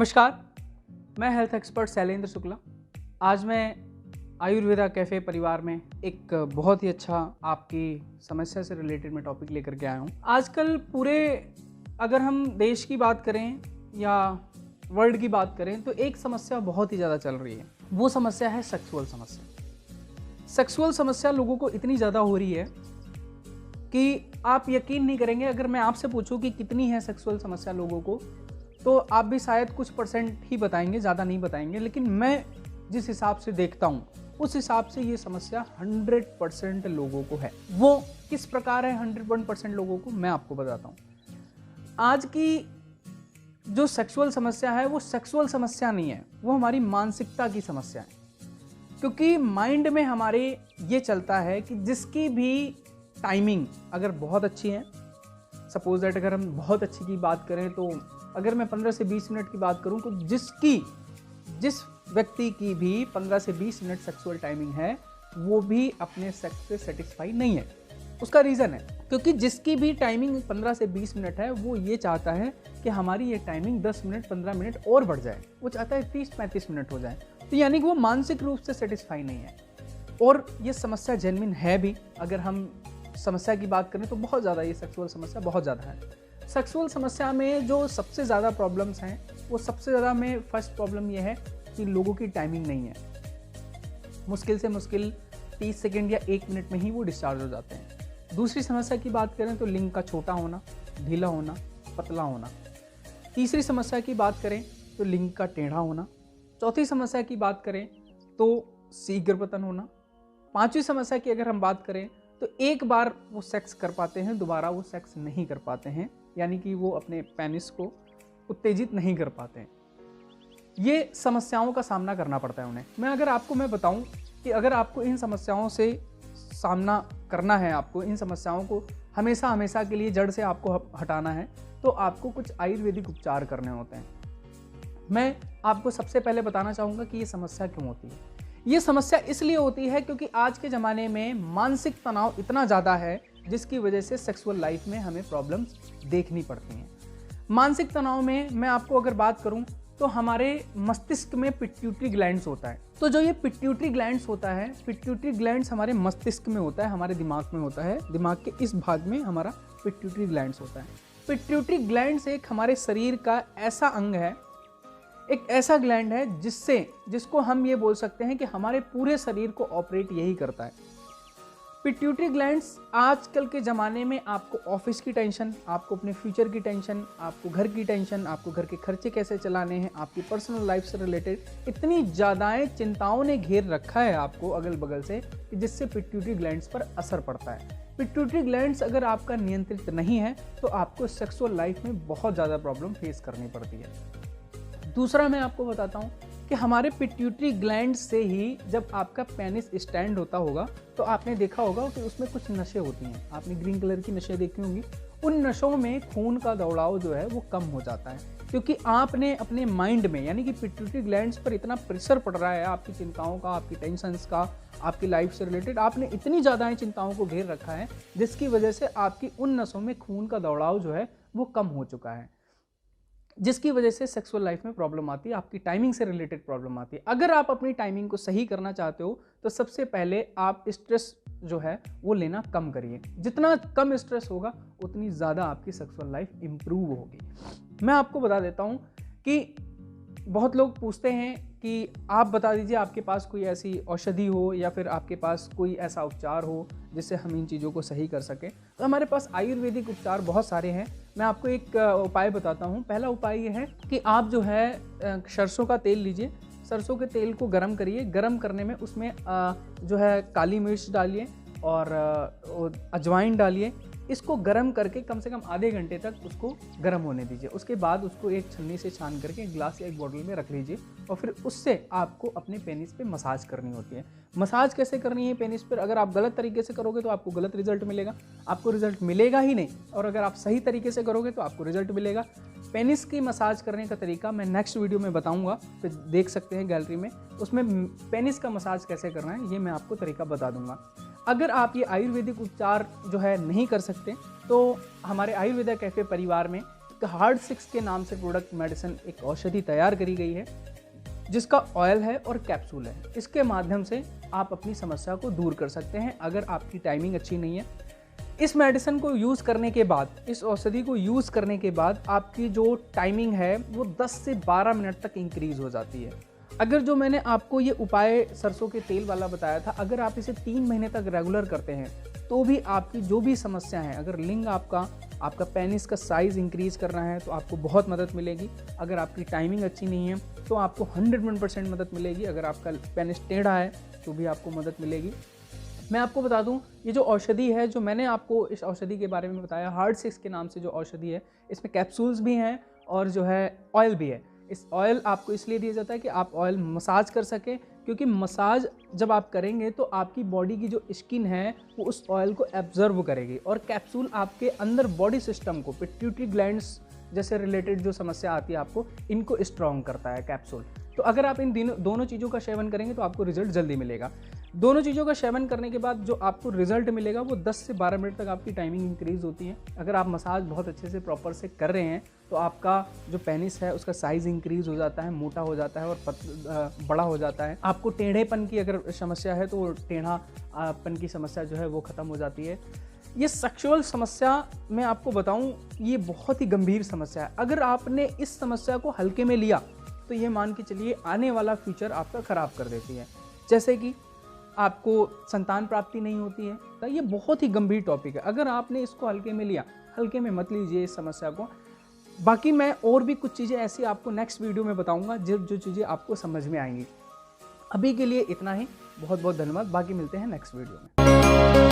नमस्कार, मैं health expert Shailendra Shukla. आज मैं आयुर्वेदा कैफ़े परिवार में एक बहुत ही अच्छा आपकी समस्या से रिलेटेड मैं टॉपिक लेकर के आया हूँ। आजकल पूरे अगर हम देश की बात करें या वर्ल्ड की बात करें तो एक समस्या बहुत ही ज़्यादा चल रही है। वो समस्या है सेक्सुअल समस्या। सेक्सुअल समस्या लोगों को इतनी ज़्यादा हो रही है कि आप यकीन नहीं करेंगे। अगर मैं आपसे पूछूं कि कितनी है सेक्सुअल समस्या लोगों को, तो आप भी शायद कुछ परसेंट ही बताएंगे, ज़्यादा नहीं बताएंगे। लेकिन मैं जिस हिसाब से देखता हूँ उस हिसाब से ये समस्या 100% लोगों को है। वो किस प्रकार है 101% लोगों को, मैं आपको बताता हूँ। आज की जो सेक्सुअल समस्या है वो सेक्सुअल समस्या नहीं है, वो हमारी मानसिकता की समस्या है। क्योंकि माइंड में हमारे ये चलता है कि जिसकी भी टाइमिंग अगर बहुत अच्छी है, सपोज दैट अगर हम बहुत अच्छी की बात करें तो अगर मैं 15 से 20 मिनट की बात करूं तो जिस व्यक्ति की भी 15 से 20 मिनट सेक्सुअल टाइमिंग है वो भी अपने सेक्स से सेटिस्फाई नहीं है। उसका रीज़न है क्योंकि जिसकी भी टाइमिंग 15 से 20 मिनट है वो ये चाहता है कि हमारी ये टाइमिंग 10 मिनट 15 मिनट और बढ़ जाए। वो चाहता है 30-35 मिनट हो जाए। तो यानी कि वो मानसिक रूप से सेटिस्फाई नहीं है। और ये समस्या जेन्युइन है भी। अगर हम समस्या की बात करें तो बहुत ज़्यादा ये सेक्सुअल समस्या बहुत ज़्यादा है। सेक्सुअल समस्या में जो सबसे ज़्यादा प्रॉब्लम्स हैं वो सबसे ज़्यादा में फर्स्ट प्रॉब्लम ये है कि लोगों की टाइमिंग नहीं है। मुश्किल से मुश्किल 30 सेकेंड या 1 मिनट में ही वो डिस्चार्ज हो जाते हैं। दूसरी समस्या की बात करें तो लिंग का छोटा होना, ढीला होना, पतला होना। तीसरी समस्या की बात करें तो लिंग का टेढ़ा होना। चौथी समस्या की बात करें तो शीघ्र पतन होना। पांचवी समस्या की अगर हम बात करें तो एक बार वो सेक्स कर पाते हैं, दोबारा वो सेक्स नहीं कर पाते हैं, यानी कि वो अपने पेनिस को उत्तेजित नहीं कर पाते हैं। ये समस्याओं का सामना करना पड़ता है उन्हें। मैं बताऊं कि अगर आपको इन समस्याओं से सामना करना है, आपको इन समस्याओं को हमेशा के लिए जड़ से आपको हटाना है, तो आपको कुछ आयुर्वेदिक उपचार करने होते हैं। मैं आपको सबसे पहले बताना चाहूँगा कि ये समस्या क्यों होती है। ये समस्या इसलिए होती है क्योंकि आज के ज़माने में मानसिक तनाव इतना ज़्यादा है जिसकी वजह से सेक्सुअल लाइफ में हमें प्रॉब्लम्स देखनी पड़ती हैं। मानसिक तनाव में मैं आपको अगर बात करूं तो हमारे मस्तिष्क में पिट्यूटरी ग्लैंड्स होता है। तो जो ये पिट्यूटरी ग्लैंड्स होता है, पिट्यूटरी ग्लैंड्स हमारे मस्तिष्क में होता है, हमारे दिमाग में होता है। दिमाग के इस भाग में हमारा पिट्यूटरी ग्लैंड्स होता है। पिट्यूटरी ग्लैंड्स एक हमारे शरीर का ऐसा अंग है, एक ऐसा ग्लैंड है जिसको हम ये बोल सकते हैं कि हमारे पूरे शरीर को ऑपरेट यही करता है। पिट्यूटरी ग्लैंड्स आजकल के ज़माने में आपको ऑफिस की टेंशन, आपको अपने फ्यूचर की टेंशन, आपको घर की टेंशन, आपको घर के खर्चे कैसे चलाने हैं, आपकी पर्सनल लाइफ से रिलेटेड इतनी ज़्यादा चिंताओं ने घेर रखा है आपको अगल बगल से कि जिससे पिट्यूटरी ग्लैंड्स पर असर पड़ता है। पिट्यूटरी ग्लैंड्स अगर आपका नियंत्रित नहीं है तो आपको सेक्सुअल लाइफ में बहुत ज़्यादा प्रॉब्लम फेस करनी पड़ती है। दूसरा मैं आपको बताता हूँ कि हमारे पिट्यूटरी ग्लैंड से ही जब आपका पेनिस स्टैंड होता होगा तो आपने देखा होगा कि उसमें कुछ नशें होती हैं। आपने ग्रीन कलर की नशें देखी होंगी। उन नशों में खून का दौड़ाव जो है वो कम हो जाता है क्योंकि आपने अपने माइंड में, यानी कि पिट्यूटरी ग्लैंड्स पर इतना प्रेशर पड़ रहा है आपकी चिंताओं का, आपकी टेंशन्स का, आपकी लाइफ से रिलेटेड आपने इतनी ज़्यादा चिंताओं को घेर रखा है जिसकी वजह से आपकी उन नसों में खून का दौड़ाव जो है वो कम हो चुका है, जिसकी वजह से सेक्सुअल लाइफ में प्रॉब्लम आती है, आपकी टाइमिंग से रिलेटेड प्रॉब्लम आती है। अगर आप अपनी टाइमिंग को सही करना चाहते हो तो सबसे पहले आप स्ट्रेस जो है वो लेना कम करिए। जितना कम स्ट्रेस होगा उतनी ज़्यादा आपकी सेक्सुअल लाइफ इम्प्रूव होगी। मैं आपको बता देता हूँ कि बहुत लोग पूछते हैं कि आप बता दीजिए आपके पास कोई ऐसी औषधि हो या फिर आपके पास कोई ऐसा उपचार हो जिससे हम इन चीज़ों को सही कर सकें। तो हमारे पास आयुर्वेदिक उपचार बहुत सारे हैं। मैं आपको एक उपाय बताता हूँ। पहला उपाय ये है कि आप जो है सरसों का तेल लीजिए। सरसों के तेल को गर्म करिए। गर्म करने में उसमें जो है काली मिर्च डालिए और अजवाइन डालिए। इसको गर्म करके कम से कम आधे घंटे तक उसको गर्म होने दीजिए। उसके बाद उसको एक छन्नी से छान करके एक ग्लास या एक बॉटल में रख लीजिए और फिर उससे आपको अपने पेनिस पे मसाज करनी होती है। मसाज कैसे करनी है पेनिस पर? अगर आप गलत तरीके से करोगे तो आपको गलत रिजल्ट मिलेगा, आपको रिजल्ट मिलेगा ही नहीं। और अगर आप सही तरीके से करोगे तो आपको रिजल्ट मिलेगा। पेनिस की मसाज करने का तरीका मैं नेक्स्ट वीडियो में बताऊंगा, फिर देख सकते हैं गैलरी में। उसमें पेनिस का मसाज कैसे करना है ये मैं आपको तरीका बता दूंगा। अगर आप ये आयुर्वेदिक उपचार जो है नहीं कर सकते तो हमारे आयुर्वेदा कैफ़े परिवार में एक हार्ड 6 के नाम से प्रोडक्ट मेडिसिन एक औषधि तैयार करी गई है जिसका ऑयल है और कैप्सूल है। इसके माध्यम से आप अपनी समस्या को दूर कर सकते हैं अगर आपकी टाइमिंग अच्छी नहीं है। इस मेडिसिन को यूज़ करने के बाद, इस औषधि को यूज़ करने के बाद आपकी जो टाइमिंग है वो 10 से 12 मिनट तक इंक्रीज़ हो जाती है। अगर जो मैंने आपको ये उपाय सरसों के तेल वाला बताया था, अगर आप इसे 3 महीने तक रेगुलर करते हैं तो भी आपकी जो भी समस्या है, अगर लिंग आपका पेनिस का साइज़ इंक्रीज़ करना है तो आपको बहुत मदद मिलेगी। अगर आपकी टाइमिंग अच्छी नहीं है तो आपको 100% मदद मिलेगी। अगर आपका पेनिस टेढ़ा है तो भी आपको मदद मिलेगी। मैं आपको बता दूं, ये जो औषधि है, जो मैंने आपको इस औषधि के बारे में बताया, हार्ड 6 के नाम से जो औषधि है, इसमें कैप्सूल्स भी हैं और जो है ऑयल भी है। इस ऑयल आपको इसलिए दिया जाता है कि आप ऑयल मसाज कर सकें, क्योंकि मसाज जब आप करेंगे तो आपकी बॉडी की जो स्किन है वो उस ऑयल को एब्जर्व करेगी। और कैप्सूल आपके अंदर बॉडी सिस्टम को, पिट्यूटरी ग्लैंड्स जैसे रिलेटेड जो समस्या आती है आपको, इनको स्ट्रॉन्ग करता है कैप्सूल। तो अगर आप इन दोनों चीज़ों का सेवन करेंगे तो आपको रिजल्ट जल्दी मिलेगा। दोनों चीज़ों का सेवन करने के बाद जो आपको रिजल्ट मिलेगा वो 10 से 12 मिनट तक आपकी टाइमिंग इंक्रीज़ होती है। अगर आप मसाज बहुत अच्छे से प्रॉपर से कर रहे हैं तो आपका जो पेनिस है उसका साइज़ इंक्रीज़ हो जाता है, मोटा हो जाता है और बड़ा हो जाता है। आपको टेढ़ेपन की अगर समस्या है तो टेढ़ापन की समस्या जो है वो ख़त्म हो जाती है। ये सेक्सुअल समस्या मैं आपको बताऊं, ये बहुत ही गंभीर समस्या है। अगर आपने इस समस्या को हल्के में लिया तो ये मान के चलिए आने वाला फ्यूचर आपका ख़राब कर देती है। जैसे कि आपको संतान प्राप्ति नहीं होती है, तो ये बहुत ही गंभीर टॉपिक है। अगर आपने इसको हल्के में लिया, हल्के में मत लीजिए इस समस्या को। बाकी मैं और भी कुछ चीज़ें ऐसी आपको नेक्स्ट वीडियो में बताऊंगा जो चीज़ें आपको समझ में आएंगी। अभी के लिए इतना ही। बहुत बहुत धन्यवाद। बाकी मिलते हैं नेक्स्ट वीडियो में।